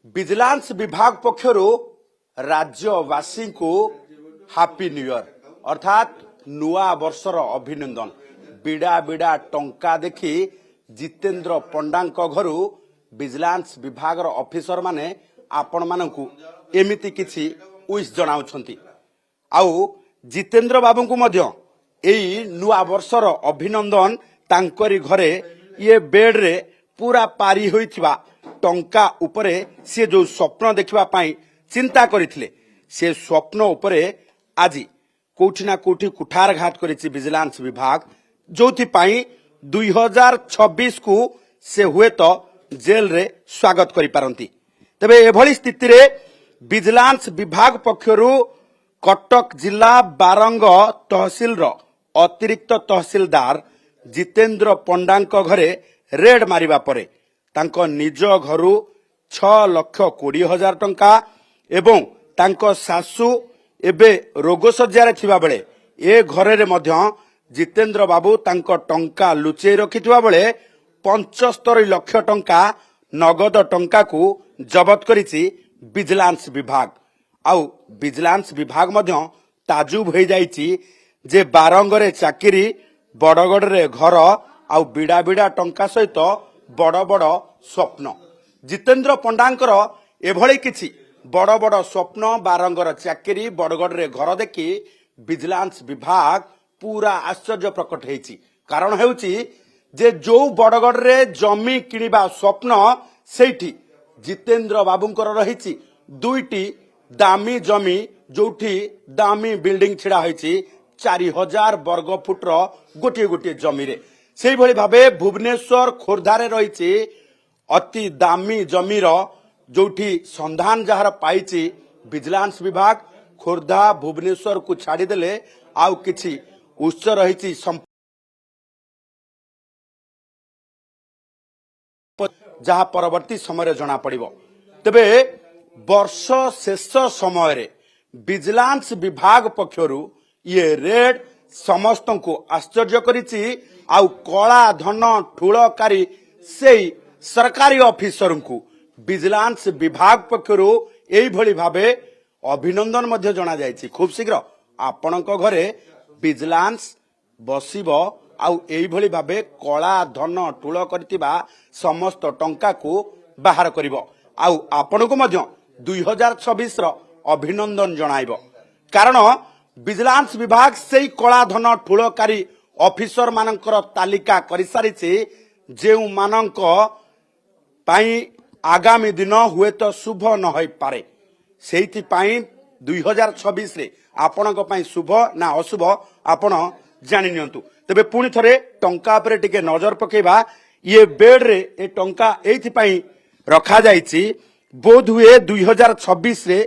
Vigilance विभाग पक्षर राज्यवासी को happy new year अर्थात नुआ वर्षर अभिनंदन। बिड़ा बिड़ा टंका देखी जितेंद्र पंडा घर विजिलेंस विभाग ऑफिसर माने आपण मानकु एमिति किछि विश जनाउछंती। आउ जितेंद्र बाबू को मध्य एई नुआ वर्षर अभिनंदन तांकरी घरे ये बेड रे पूरा पारी होइथिबा टंका उपरे से जो स्वप्न देखिबा पाई चिंता करिथिले से स्वप्न उपरे आज कोठी ना कोठी कुठारघात करिछि विजिलेंस विभाग, जोथि पाई 2026 को से हुए तो जेल रे स्वागत करि पारंती। तबे एभली स्थिति रे विजिलेंस विभाग पक्षरु कटक जिला बारंग तहसील रो अतिरिक्त तहसीलदार जितेंद्र पंडा घरे रेड मारिबा परे तांको निज घरु 6,20,000 टंका एवं तांको सासू एबे रोगसज्जार थिबा बेले ए घरे रे मध्य जितेंद्र बाबू तांको टंका लुचेई रखिथिबा बेले 75 लाख टंका नगद टंका को जबत करिछि विजिलेंस विभाग। आउ विजिलेंस विभाग मध्य ताजुब हो जाइछि जे बारंगरे चाकरी बड़गड़ रे घर आउ बिड़ा बिड़ा टंका सहित बड़ बड़ स्वप्न। जितेंद्र पंडांकर एभली किछि बड़ बड़ स्वप्न बारंगर चाकरी बड़गड़ रे घर देखि विजिलेंस विभाग पूरा आश्चर्य प्रकट हेछि। कारण हेउछि जे जो बड़गड़ रे जमी किनिबा स्वप्न सेठी जितेंद्र बाबूंकर रहिछि दुईटी दामी जमी जोठी दामी बिल्डिंग छिड़ा होइछि 4,000 वर्ग फुटर गोटे गोटे जमी रे। सेही भली भाबे भुवनेश्वर खोर्धारे रहिछि अति दामी जमीर जोठी संधान जहार पाइछि विजिलेंस विभाग खोर्धा भुवनेश्वर को छाड़ी देले आउ किछि उच्च रहिछि जहाँ परवर्ती समय जना पड़िबो। तबे वर्ष शेष समय रे विजिलेंस विभाग पक्षरु ये रेड समस्त को आश्चर्य करिछि आउ कला धन ठूलकारी से सरकारी ऑफिसर को विजिलेंस विभाग पक्षरु एई भली भाबे अभिनंदन मध्य जना जाइछि। खूब शीघ्र आपणक घरे विजिलेंस बसिबो आउ एई भली भाबे कला धन ठूल करतिबा समस्त टंका को बाहर करिवो आउ आपणको मध्य 2026 रो अभिनंदन जणाइबो। कारण विजिलेंस विभाग सेई कला धन ठूलकारी ऑफिसर मानकर तालिका करि सारिछि जेउ मानक पाई आगामी दिन हुए तो शुभ न होई पारे। सेइथि पाई 2026 रे आपणक पाई शुभ ना अशुभ आपण जानि नियंतु। तबे पुणी थरे टंका पर टिके नजर पकेबा। ये बेड रे ए टंका एथि पाई रखा जाइछि बोध हुए 2026 रे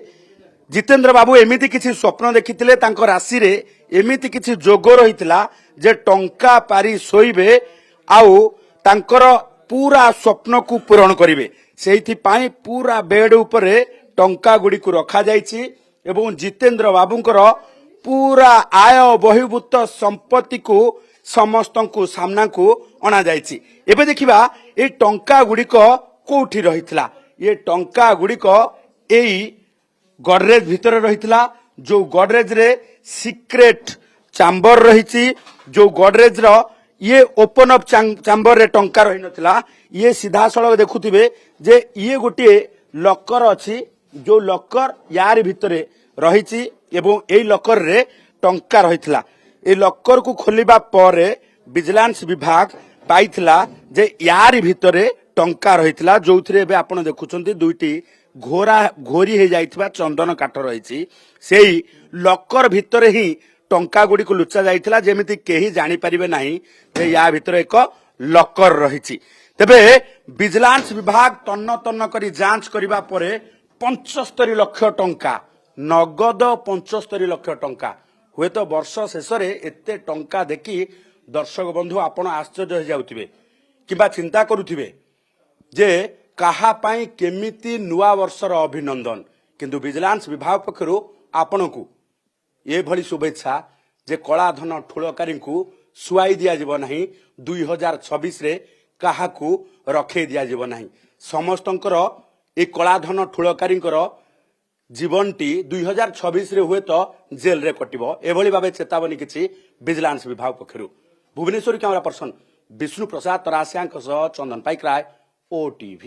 जितेंद्र बाबू एमिति किछि स्वप्न देखिथिले तांको राशि रे एमिति किछि जोग रहितला जे टंका पारी सोइबे आउ तांकर पूरा स्वप्न को पूरण करिवे। सेइथि पाई पूरा बेड उपरे टंका गुडी को रखा जाइछि एवं जितेंद्र बाबूंकर पूरा आय बहिर्भूत संपत्ति को समस्त को सामना को अना जाइछि। एबे देखिबा ए टंका गुडी को कोठी रहितला। ये टंका गुडी को एई गडरेज भितर रहितला जो गडरेज रे सीक्रेट चैम्बर रहिछि। जो गडरेज रो ये ओपन अप चैम्बर रे टंका रहि नथिला। ये सीधा सड़क देखुथिबे जे ये गोटे लॉकर अछि जो लॉकर यार भितरे रहिछि एवं एई लॉकर रे टंका रहितला। ए लॉकर को खोलिबा परे विजिलेंस विभाग पाइथिला जे यार भितरे टंका रहितला जोथरे बे आपण देखुछंती दुईटी घोरी हे जाइथिबा चंदन काठ रहिछि। सेही लॉकर भितरे ही टंका गुडी को लुचा जाइथिला जेमिति केही जानि परिबे नाही जे या भितरे एक लॉकर रहिछि। तबे विजिलेंस विभाग तन्न तन्न करी जांच करिबा परे 75 लाख टंका नगद 75 लाख टंका हुए तो वर्ष शेष रे एते टंका देखि दर्शक बंधु आपण आश्चर्य हो जाउथिबे किबा चिंता करूथिबे जे काहा पाई केमिति नुआ वर्षर अभिनंदन। किंतु विजिलेंस विभाग पक्षरु आपणकु ये भली शुभेच्छा जे कला धन ठूलकारी को सुआई दिया जीव नहीं 2026 रे काहाकू रखे दिया जीव नहीं। समस्तंकर এই କଳାଧନ ଠୁଳକାରୀଙ୍କର ଜୀବନଟି 2026 ହୁଏ ତ ଜେଲରେ କଟିବ ଏଭଳି ଭାବେ ଚେତାବନୀ କିଛି ଭିଜିଲାନ୍ସ ବିଭାଗ ପକ୍ଷରୁ। ଭୁବନେଶ୍ୱର କ୍ୟାମେରା ପର୍ସନ ବିଷ୍ଣୁ ପ୍ରସାଦ ତରାସିଆଙ୍କ ସହ ଚନ୍ଦନ ପାଇକରାୟ, OTV।